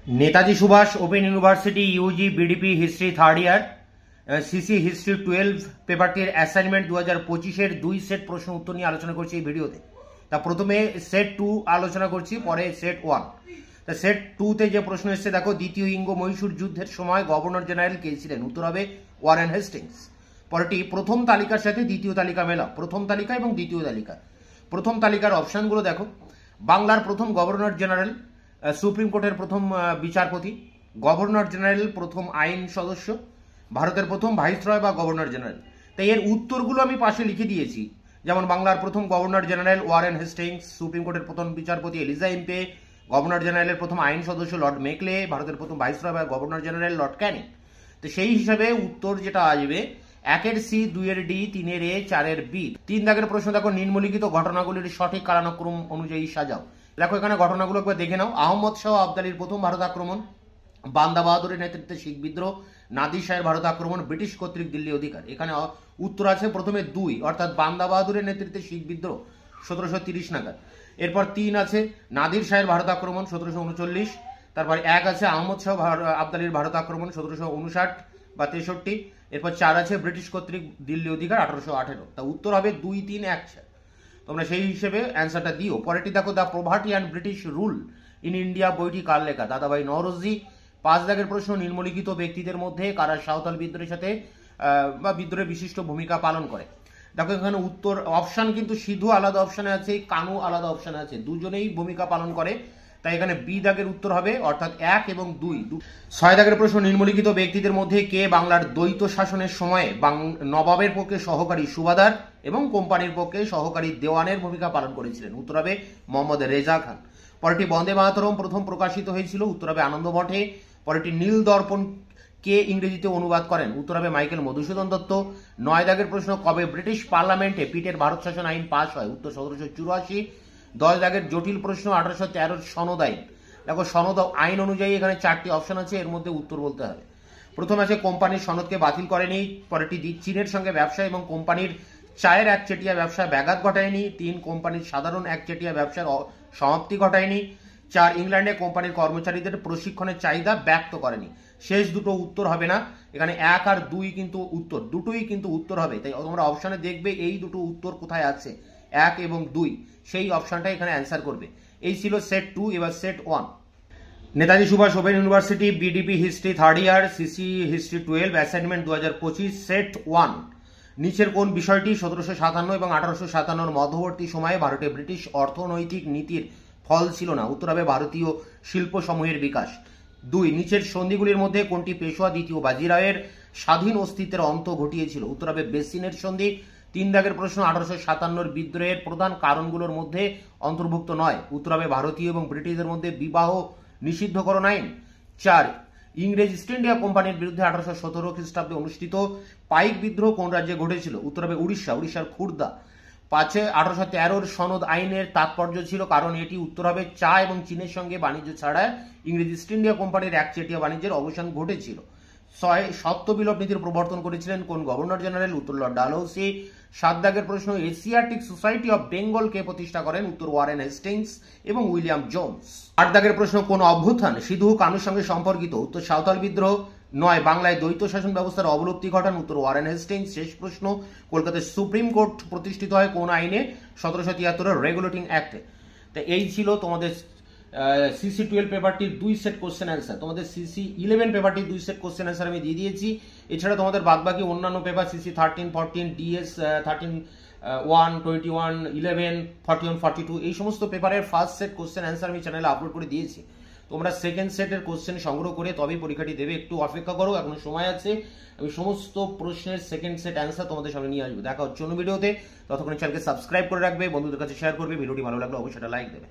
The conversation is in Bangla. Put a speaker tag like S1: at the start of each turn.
S1: Netaji Subhas open university UG BDP history third year CC history 12 পেপারটির অ্যাসাইনমেন্ট 2025-এর 2 সেট প্রশ্ন উত্তর নিয়ে আলোচনা করছি এই ভিডিওতে। তা প্রথমে সেট 2 আলোচনা করছি, পরে সেট 1। তা সেট 2-তে যে প্রশ্ন এসেছে দেখো, দ্বিতীয় ইঙ্গ মহীশূর যুদ্ধের সময় গভর্নর জেনারেল কে ছিলেন? উত্তর হবে ওয়ারেন হেস্টিংস। পরেরটি প্রথম তালিকার সাথে দ্বিতীয় তালিকা মেলাও। প্রথম তালিকা এবং দ্বিতীয় তালিকা। প্রথম তালিকার অপশনগুলো দেখো, বাংলার প্রথম গভর্নর জেনারেল, সুপ্রিম কোর্টের প্রথম বিচারপতি, গভর্নর জেনারেল প্রথম আইন সদস্য, ভারতের প্রথম ভাইসরয় বা গভর্নর জেনারেল। তাই এর উত্তরগুলো আমি পাশে লিখে দিয়েছি, যেমন বাংলার প্রথম governor general Warren Hastings, supreme কোর্টের প্রথম বিচারপতি এলিজা ইম্পে, গভর্নর জেনারেলের প্রথম আইন সদস্য লর্ড মেকলে, ভারতের প্রথম ভাইসরয় বা গভর্নর জেনারেল লর্ড ক্যানিং। তো সেই হিসাবে উত্তর যেটা আসবে 1-এর সি, 2-এর ডি, 3-এর এ, 4-এর বি। 3 দাগের প্রশ্ন দেখো, নিম্নলিখিত ঘটনাগুলির সঠিক কালানুক্রম অনুযায়ী সাজাও। দেখো এখানে ঘটনাগুলো একবার দেখে নাও। আহমদ শাহ আবদালির প্রথম ভারত আক্রমণ, বান্দা বাহাদুরের নেতৃত্বে শিখ বিদ্রোহ, নাদির শাহের ভারত আক্রমণ, ব্রিটিশ কর্তৃক দিল্লি অধিকার। এখানে উত্তর আছে প্রথমে 2, অর্থাৎ বান্দা বাহাদুরের নেতৃত্বে শিখ বিদ্রোহ 1730 নাগাদ। এরপর 3 আছে নাদির শাহের ভারত আক্রমণ 1739। তারপর 1 আছে আহমদ শাহ আবদালির ভারত আক্রমণ 1759 বা 63। এরপর 4 আছে ব্রিটিশ কর্তৃক দিল্লি অধিকার 1818। তা উত্তর হবে 2, 3, 1, 4। তোমরা সেই হিসেবে অ্যান্সারটা দিও। পরেরটি দেখো, the poverty and British rule in India বইটি কার লেখা? দাদাভাই নওরোজি। 5 দাগের প্রশ্ন, নিম্নলিখিত ব্যক্তিদের মধ্যে কারা সাঁওতাল বিদ্রোহের সাথে বা বিদ্রোহে বিশিষ্ট ভূমিকা পালন করে? দেখো এখানে উত্তর অপশন কিন্তু সিধু আলাদা অপশনে আছে, কানু আলাদা অপশনে আছে, দুজনেই ভূমিকা পালন করে। তাই এখানে বি দাগের উত্তর হবে, অর্থাৎ 1 এবং 2। 6 দাগের প্রশ্ন, নিম্নলিখিত ব্যক্তিদের মধ্যে কে বাংলার দ্বৈত শাসনের সময় নবাবের পক্ষে সহকারী সুবাদার এবং কোম্পানির পক্ষে সহকারী দেওয়ানের ভূমিকা পালন করেছিলেন? উত্তর হবে মোহাম্মদ রেজা খান। পরেরটি বন্দে মাতরম প্রথম প্রকাশিত হয়েছিল? উত্তর হবে আনন্দ মঠে। পরেরটি নীল দর্পণ কে ইংরেজিতে অনুবাদ করেন? উত্তর হবে মাইকেল মধুসূদন দত্ত। 9 দাগের প্রশ্ন, কবে ব্রিটিশ পার্লামেন্টে পিটের ভারত শাসন আইন পাশ হয়? উত্তর 1784। 10 দাগের জটিল প্রশ্ন, 1813 সনদ আইন। দেখো সনদ আইন অনুযায়ী এখানে 4টি অপশন আছে, এর মধ্যে উত্তর বলতে হবে। প্রথম আছে কোম্পানির সনদকে বাতিল করেনি। পরেরটি চীনের সঙ্গে ব্যবসা এবং কোম্পানির চায়ের একচেটিয়া ব্যবসায় ব্যাঘাত ঘটায়নি। 3 কোম্পানির সাধারণ একচেটিয়া ব্যবসার সমাপ্তি ঘটায়নি। 4 ইংল্যান্ডে কোম্পানির কর্মচারীদের প্রশিক্ষণের চাহিদা ব্যক্ত করেনি। শেষ দুটো উত্তর হবে না, এখানে 1 আর 2 কিন্তু উত্তর, দুটোই কিন্তু উত্তর হবে। তাই তোমরা অপশনে দেখবে এই দুটো উত্তর কোথায় আছে, 1 এবং 2, সেই অপশনটা এখানে অ্যান্সার করবে। এই ছিল সেট 2। এবার set 1। Netaji Subhas open university BDP history third year CC history 12 assignment 2025 set 1। নিচের কোন বিষয়টি 1757 এবং 1857 মধ্যবর্তী সময়ে ভারতে ব্রিটিশ অর্থনৈতিক নীতির ফল ছিল না? উত্তর হবে ভারতীয় শিল্প সমূহের বিকাশ। 2, নিচের সন্ধিগুলির মধ্যে কোনটি পেশোয়া দ্বিতীয় বাজিরাওয়ের স্বাধীন অস্তিত্বের অন্ত ঘটিয়েছিল? উত্তর হবে বেসিনের সন্ধি। 3 দাগের প্রশ্ন, 1857 বিদ্রোহের প্রধান কারণগুলোর মধ্যে অন্তর্ভুক্ত নয়? উত্তর হবে ভারতীয় এবং ব্রিটিশদের মধ্যে বিবাহ নিষিদ্ধকরণ আইন। 4, ইংরেজ ইস্ট ইন্ডিয়া কোম্পানির বিরুদ্ধে 1817 খ্রিস্টাব্দে অনুষ্ঠিত পাইক বিদ্রোহ কোন রাজ্যে ঘটেছিল? উত্তর হবে উড়িষ্যার খুর্দা। 5, 1813 সনদ আইনের তাৎপর্য ছিল কারণ এটি? উত্তর হবে চা এবং চীনের সঙ্গে বাণিজ্য ছাড়া ইংরেজ ইস্ট ইন্ডিয়া কোম্পানির একচেটিয়া বাণিজ্যের অবসান ঘটেছিল। 6, সত্য বিলোপ নীতির প্রবর্তন করেছিলেন কোন গভর্নর জেনারেল? উত্তর লর্ড ডালহৌসি। 7 দাগের প্রশ্ন, এশিয়াটিক সোসাইটি অফ বেঙ্গল কে প্রতিষ্ঠা করেন? উত্তর ওয়ারেন হেস্টিংস এবং উইলিয়াম জোন্স। 8 দাগের প্রশ্ন, কোন অভ্যুত্থান সিধু কানুর সঙ্গে সম্পর্কিত? উত্তর সাঁওতাল বিদ্রোহ। 9, বাংলায় দ্বৈত শাসন ব্যবস্থার অবলুপ্তি ঘটান? উত্তর ওয়ারেন হেস্টিংস। শেষ প্রশ্ন, কলকাতার সুপ্রিম কোর্ট প্রতিষ্ঠিত হয় কোন আইনে? 1773 রেগুলেটিং অ্যাক্টে। তো এই ছিল তোমাদের সিসি 12 পেপারটির 2 সেট কোশ্চেন অ্যান্সার। তোমাদের সিসি 11 পেপারটির 2 সেট কোশ্চেন অ্যান্সার আমি দিয়ে দিয়েছি। এছাড়া তোমাদের বাদবাকি অন্যান্য পেপার সিসি 13, 14, ডিএস 13, 1, 21, 11, 41, 42 এই সমস্ত পেপারের ফার্স্ট সেট কোশ্চেন অ্যান্সার আমি চ্যানেলে আপলোড করে দিয়েছি। তোমরা সেকেন্ড সেটের কোশ্চেন সংগ্রহ করে তবেই পরীক্ষাটি দেবে। একটু অপেক্ষা করো, এখনো সময় আছে। আমি সমস্ত প্রশ্নের সেকেন্ড সেট অ্যান্সার তোমাদের সামনে নিয়ে আসবো। দেখা হচ্ছে অন্য ভিডিওতে। ততক্ষণ চ্যানেলকে সাবস্ক্রাইব করে রাখবে, বন্ধুদের কাছে শেয়ার করবে। ভিডিওটি ভালো লাগলে অবশ্যই লাইক দেবে।